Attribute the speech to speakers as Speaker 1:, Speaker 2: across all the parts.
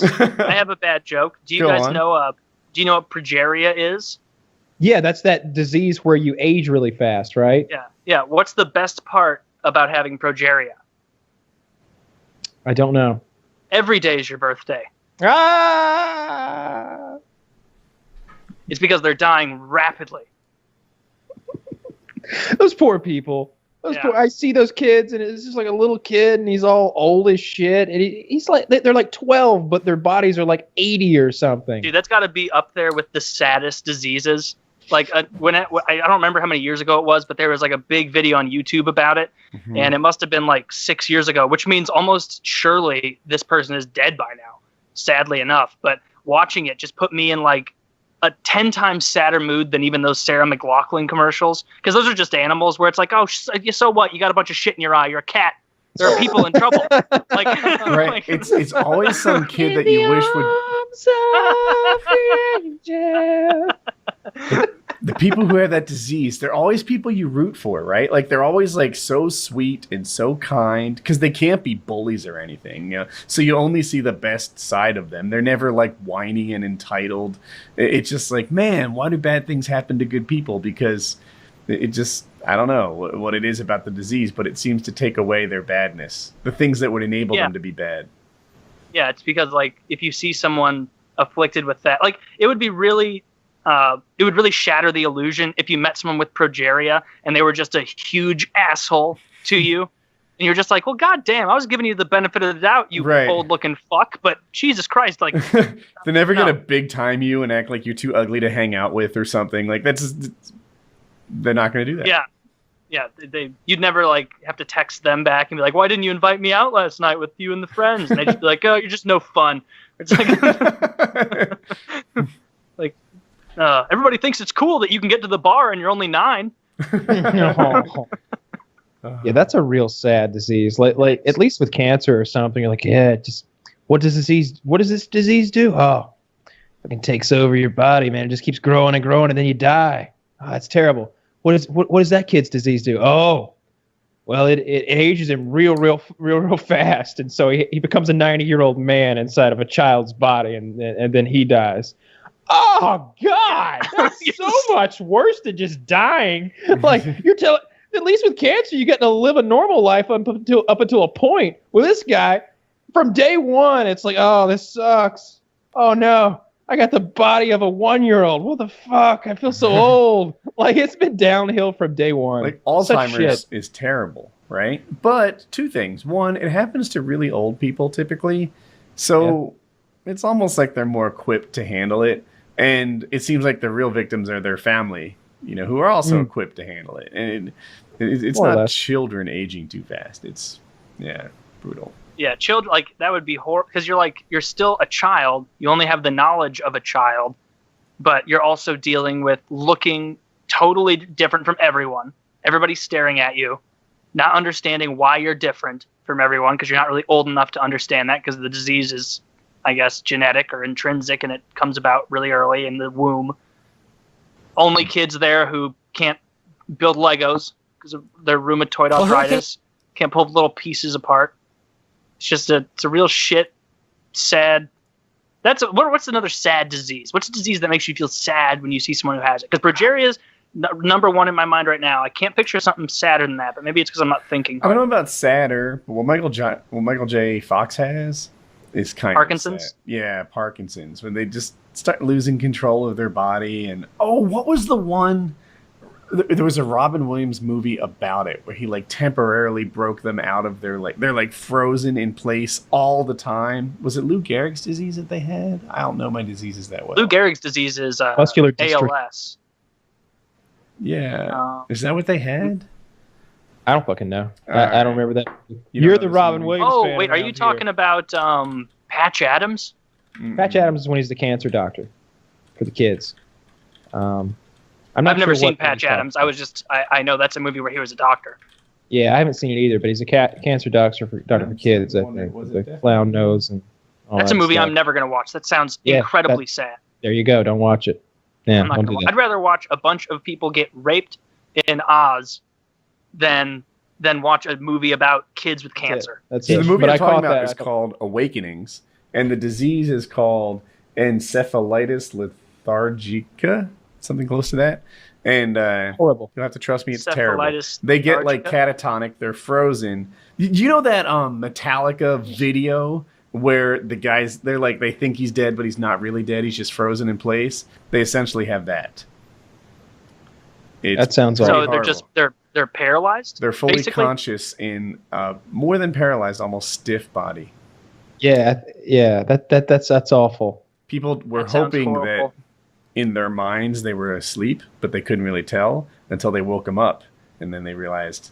Speaker 1: I have a bad joke. Do you guys know? Do you know what progeria is?
Speaker 2: Yeah, that's that disease where you age really fast, right?
Speaker 1: Yeah. What's the best part about having progeria?
Speaker 2: I don't know.
Speaker 1: Every day is your birthday.
Speaker 2: Ah!
Speaker 1: It's because they're dying rapidly.
Speaker 2: Those poor people. I see those kids, and it's just like a little kid, and he's all old as shit. And he's like, they're like 12, but their bodies are like 80 or something.
Speaker 1: Dude, that's got to be up there with the saddest diseases. Like I don't remember how many years ago it was, but there was like a big video on YouTube about it, and it must have been like 6 years ago, which means almost surely this person is dead by now, sadly enough. But watching it just put me in like a 10 times sadder mood than even those Sarah McLachlan commercials, because those are just animals where it's like, oh, so what? You got a bunch of shit in your eye. You're a cat. There are people in trouble. Like,
Speaker 3: right?
Speaker 1: Like,
Speaker 3: it's always some kid that you wish would. The people who have that disease, they're always people you root for, right? Like they're always like so sweet and so kind because they can't be bullies or anything. You know? So you only see the best side of them. They're never like whiny and entitled. It's just like, man, why do bad things happen to good people? Because it just, I don't know what it is about the disease, but it seems to take away their badness, the things that would enable them to be bad.
Speaker 1: Yeah, it's because like if you see someone afflicted with that, like it would really shatter the illusion if you met someone with progeria and they were just a huge asshole to you, and you're just like, well, goddamn, I was giving you the benefit of the doubt, you old looking fuck, but Jesus Christ, like
Speaker 3: they're never gonna big time you and act like you're too ugly to hang out with or something. Like they're not gonna do that.
Speaker 1: Yeah, you'd never like have to text them back and be like, why didn't you invite me out last night with you and the friends? And they'd just be like, oh, you're just no fun. It's like like everybody thinks it's cool that you can get to the bar and you're only 9.
Speaker 2: Yeah, that's a real sad disease. Like at least with cancer or something, you're like, yeah, just what does this disease do? Oh, fucking takes over your body, man. It just keeps growing and growing, and then you die. Oh, that's terrible. What does that kid's disease do? Oh, well, it ages him real fast, and so he becomes a 90-year-old man inside of a child's body, and then he dies. Oh God, that's so much worse than just dying. Like you're telling, at least with cancer, you get to live a normal life up until a point. With this guy, from day one, it's like, oh, this sucks. Oh no, I got the body of a 1-year-old. What the fuck? I feel so old. Like it's been downhill from day one.
Speaker 3: Like Alzheimer's is terrible, right? But 2 things. One, it happens to really old people typically, so it's almost like they're more equipped to handle it. And it seems like the real victims are their family, you know, who are also equipped to handle it. And it's not children aging too fast. It's, brutal.
Speaker 1: Yeah, children, like, that would be horrible. Because you're still a child. You only have the knowledge of a child. But you're also dealing with looking totally different from everyone. Everybody's staring at you. Not understanding why you're different from everyone. Because you're not really old enough to understand that. Because the disease is, I guess, genetic or intrinsic, and it comes about really early in the womb. Only kids there who can't build Legos because of their rheumatoid arthritis. Can't pull little pieces apart. It's just it's a real shit, sad. What's another sad disease? What's a disease that makes you feel sad when you see someone who has it? Because progeria is number one in my mind right now. I can't picture something sadder than that, but maybe it's because I'm not thinking.
Speaker 3: I don't know about sadder, but what Michael J. Fox has is kind
Speaker 1: Parkinson's?
Speaker 3: of sad. Yeah, Parkinson's. When they just start losing control of their body. And what was the one? There was a Robin Williams movie about it where he like temporarily broke them out of they're like frozen in place all the time. Was it Lou Gehrig's disease that they had? I don't know my diseases that well.
Speaker 1: Lou Gehrig's disease is
Speaker 2: muscular
Speaker 1: ALS.
Speaker 3: Yeah. Is that what they had?
Speaker 2: I don't fucking know. I don't remember that. You're the Robin Williams fan.
Speaker 1: Oh, wait, are you talking about Patch Adams?
Speaker 2: Patch Adams is when he's the cancer doctor for the kids. I've
Speaker 1: never seen Patch Adams. I know that's a movie where he was a doctor.
Speaker 2: Yeah, I haven't seen it either, but he's a cancer doctor for kids. I think, with the clown nose and all that.
Speaker 1: That's a movie
Speaker 2: stuff.
Speaker 1: I'm never going to watch. That sounds incredibly sad.
Speaker 2: There you go. Don't watch it. Yeah,
Speaker 1: I'd rather watch a bunch of people get raped in Oz than watch a movie about kids with cancer.
Speaker 2: That's
Speaker 3: it.
Speaker 2: The
Speaker 3: movie I'm talking about is called Awakenings. And the disease is called encephalitis lethargica, something close to that. And
Speaker 2: Horrible.
Speaker 3: you'll have to trust me, it's terrible.
Speaker 1: Encephalitis
Speaker 3: They get like
Speaker 1: lethargica?
Speaker 3: catatonic, they're frozen. You know that Metallica video where the guys, they're like, they think he's dead, but he's not really dead, he's just frozen in place? They essentially have that.
Speaker 2: That sounds
Speaker 1: So
Speaker 2: awful.
Speaker 1: they're just they're paralyzed.
Speaker 3: They're fully
Speaker 1: basically?
Speaker 3: conscious in more than paralyzed, almost stiff body.
Speaker 2: Yeah. That's awful.
Speaker 3: People were
Speaker 1: That sounds
Speaker 3: hoping
Speaker 1: horrible.
Speaker 3: that in their minds they were asleep, but they couldn't really tell until they woke them up, and then they realized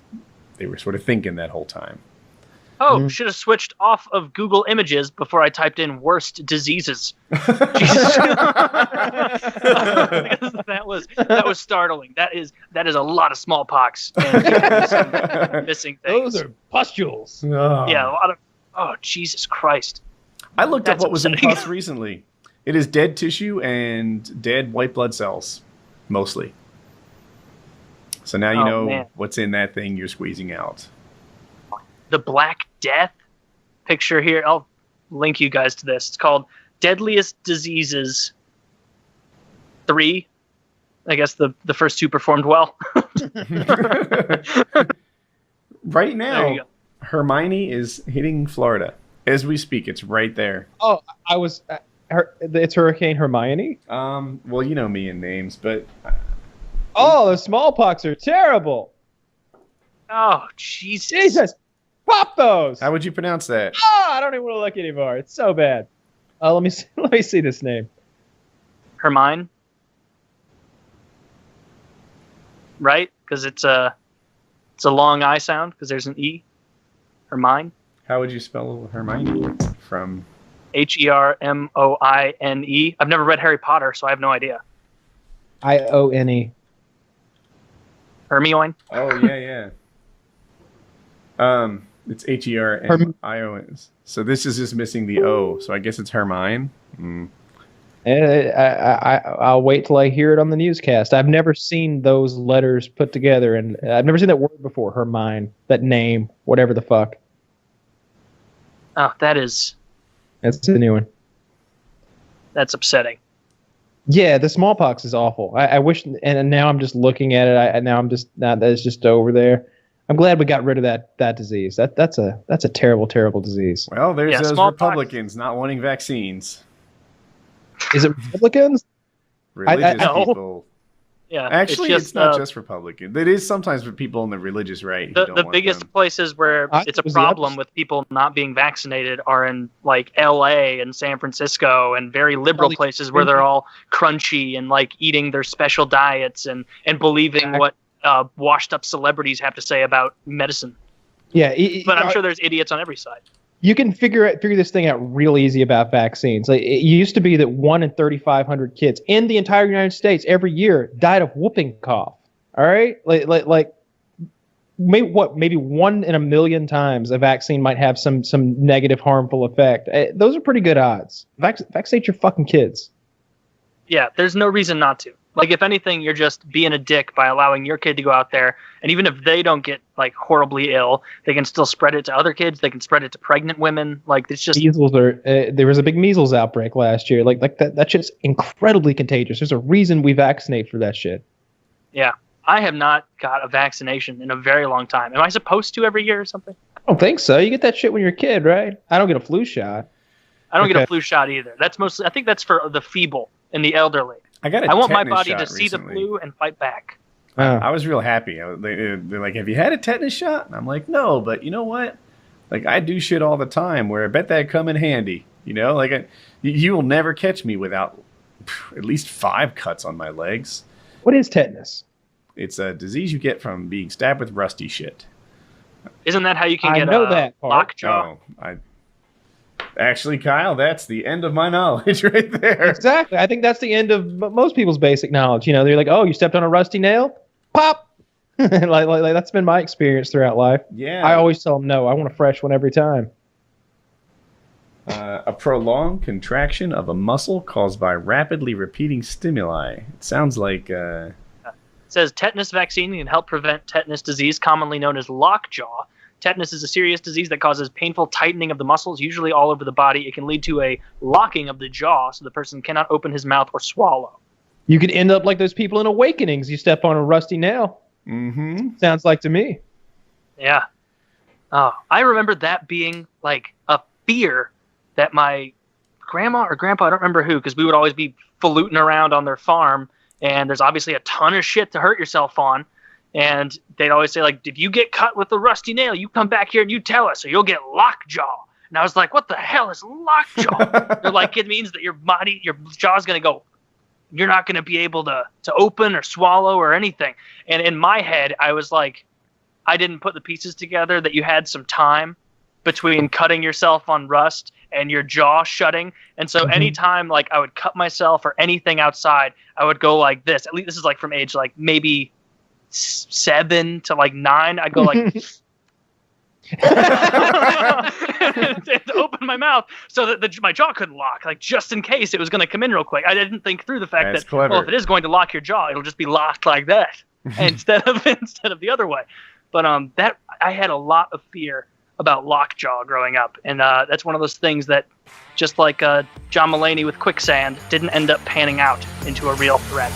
Speaker 3: they were sort of thinking that whole time.
Speaker 1: Oh,
Speaker 2: Mhm.
Speaker 1: should have switched off of Google Images before I typed in worst diseases. Jesus. that was startling. That is a lot of smallpox and missing things.
Speaker 2: Those are pustules.
Speaker 1: Yeah, a lot of. Oh, Jesus Christ!
Speaker 3: I looked up
Speaker 1: That's
Speaker 3: what was in
Speaker 1: upsetting.
Speaker 3: pus recently. It is dead tissue and dead white blood cells, mostly. So now you
Speaker 1: Oh,
Speaker 3: know
Speaker 1: man.
Speaker 3: what's in that thing you're squeezing out.
Speaker 1: The Black Death picture here. I'll link you guys to this. It's called Deadliest Diseases 3. I guess the first two performed well.
Speaker 3: Right
Speaker 1: There
Speaker 3: now,
Speaker 1: you go.
Speaker 3: Hermione is hitting Florida. As we speak, it's right there.
Speaker 2: Oh, I was. It's Hurricane Hermione.
Speaker 3: Well, you know me and names, but
Speaker 2: Oh, the smallpox are terrible.
Speaker 1: Oh, Jesus.
Speaker 2: Jesus, pop those.
Speaker 3: how would you pronounce that?
Speaker 2: I don't even want to look anymore. It's so bad. Let me see, let me see this name.
Speaker 1: Hermione. Right? Because it's a long I sound because there's an E. Hermione.
Speaker 3: How would you spell Hermione? From
Speaker 1: Hermoine. I've never read Harry Potter, so I have no idea.
Speaker 2: Ione.
Speaker 1: Hermione.
Speaker 3: oh yeah. It's Hermione. So this is just missing the O. So I guess it's Hermione.
Speaker 2: I'll wait till I hear it on the newscast. I've never seen those letters put together, and I've never seen that word before. Hermione, that name, whatever the fuck.
Speaker 1: Oh, that's
Speaker 2: That's a new one.
Speaker 1: upsetting.
Speaker 2: Yeah, the smallpox is awful. I wish, and now I'm just looking at it. Now that's just over there. I'm glad we got rid of that disease. That's a terrible, terrible disease.
Speaker 3: Well, there's
Speaker 1: Yeah,
Speaker 3: those
Speaker 1: smallpox.
Speaker 3: Republicans not wanting vaccines.
Speaker 2: Is it Republicans?
Speaker 3: Religious
Speaker 1: No.
Speaker 3: people.
Speaker 1: Yeah.
Speaker 3: Actually,
Speaker 1: it's
Speaker 3: it's not just Republican. It is sometimes for people on the religious right. Who don't
Speaker 1: the
Speaker 3: want
Speaker 1: biggest
Speaker 3: them.
Speaker 1: places where
Speaker 2: I
Speaker 1: it's
Speaker 2: thought
Speaker 1: a
Speaker 2: it was the
Speaker 1: problem
Speaker 2: opposite.
Speaker 1: with people not being vaccinated are in like LA and San Francisco and very liberal
Speaker 2: All these
Speaker 1: places where they're all crunchy and like eating their special diets and believing
Speaker 2: Yeah.
Speaker 1: what washed up celebrities have to say about medicine.
Speaker 2: Yeah,
Speaker 1: But I'm sure there's idiots on every side.
Speaker 2: you can figure this thing out real easy about vaccines. Like, it used to be that 1 in 3,500 kids in the entire United States every year died of whooping cough. All right, like maybe 1 in a million times a vaccine might have some negative, harmful effect. Those are pretty good odds. Vaccinate your fucking kids.
Speaker 1: Yeah, there's no reason not to. Like, if anything, you're just being a dick by allowing your kid to go out there, and even if they don't get like horribly ill, they can still spread it to other kids. They can spread it to pregnant women. Like, it's just
Speaker 2: Measles are. There was a big measles outbreak last year. Like that shit's incredibly contagious. There's a reason we vaccinate for that shit.
Speaker 1: yeah. I have not got a vaccination in a very long time. Am I supposed to every year or something?
Speaker 2: I don't think so. You get that shit when you're a kid, right? I don't get a flu shot.
Speaker 1: I don't get
Speaker 2: Okay.
Speaker 1: a flu shot either. That's mostly. I think that's for the feeble and the elderly.
Speaker 3: I got a
Speaker 1: I want my
Speaker 3: tetanus
Speaker 1: body
Speaker 3: shot
Speaker 1: to see
Speaker 3: recently.
Speaker 1: the flu and fight back.
Speaker 2: Oh.
Speaker 3: I was real happy. They're like, "Have you had a tetanus shot?" And I'm like, "No, but you know what? Like, I do shit all the time. Where I bet that'd come in handy. You know, like you will never catch me without at least 5 cuts on my legs.
Speaker 2: What is tetanus?
Speaker 3: It's a disease you get from being stabbed with rusty shit.
Speaker 1: Isn't that how you can
Speaker 2: I
Speaker 1: get
Speaker 2: know
Speaker 1: a
Speaker 2: that part.
Speaker 1: lockjaw?
Speaker 3: Actually, Kyle, that's the end of my knowledge right there.
Speaker 2: Exactly. I think that's the end of most people's basic knowledge. You know, they're like, "Oh, you stepped on a rusty nail? Pop!" like that's been my experience throughout life.
Speaker 3: Yeah,
Speaker 2: I always tell them, "No, I want a fresh one every time."
Speaker 3: a prolonged contraction of a muscle caused by rapidly repeating stimuli. It sounds like
Speaker 1: It says tetanus vaccine can help prevent tetanus disease, commonly known as lockjaw. Tetanus is a serious disease that causes painful tightening of the muscles, usually all over the body. It can lead to a locking of the jaw, so the person cannot open his mouth or swallow.
Speaker 2: You could end up like those people in Awakenings. You step on a rusty nail.
Speaker 3: Mm-hmm.
Speaker 2: Sounds like to me.
Speaker 1: Yeah. Oh, I remember that being like a fear that my grandma or grandpa, I don't remember who, because we would always be faluting around on their farm, and there's obviously a ton of shit to hurt yourself on. And they'd always say, like, if you get cut with a rusty nail, you come back here and you tell us, or you'll get lockjaw. And I was like, what the hell is lockjaw? They're like, it means that your jaw's going to go, you're not going to be able to open or swallow or anything. And in my head, I was like, I didn't put the pieces together that you had some time between cutting yourself on rust and your jaw shutting. And so anytime like I would cut myself or anything outside, I would go like this. At least this is like from age like maybe 7 to like 9. I'd go like to open my mouth so that my jaw couldn't lock, like just in case it was going to come in real quick. I didn't think through the fact that
Speaker 3: clever.
Speaker 1: Well, if it is going to lock your jaw, it'll just be locked like that instead of the other way. But that I had a lot of fear about lockjaw growing up, and that's one of those things that, just like John Mulaney with quicksand, didn't end up panning out into a real threat.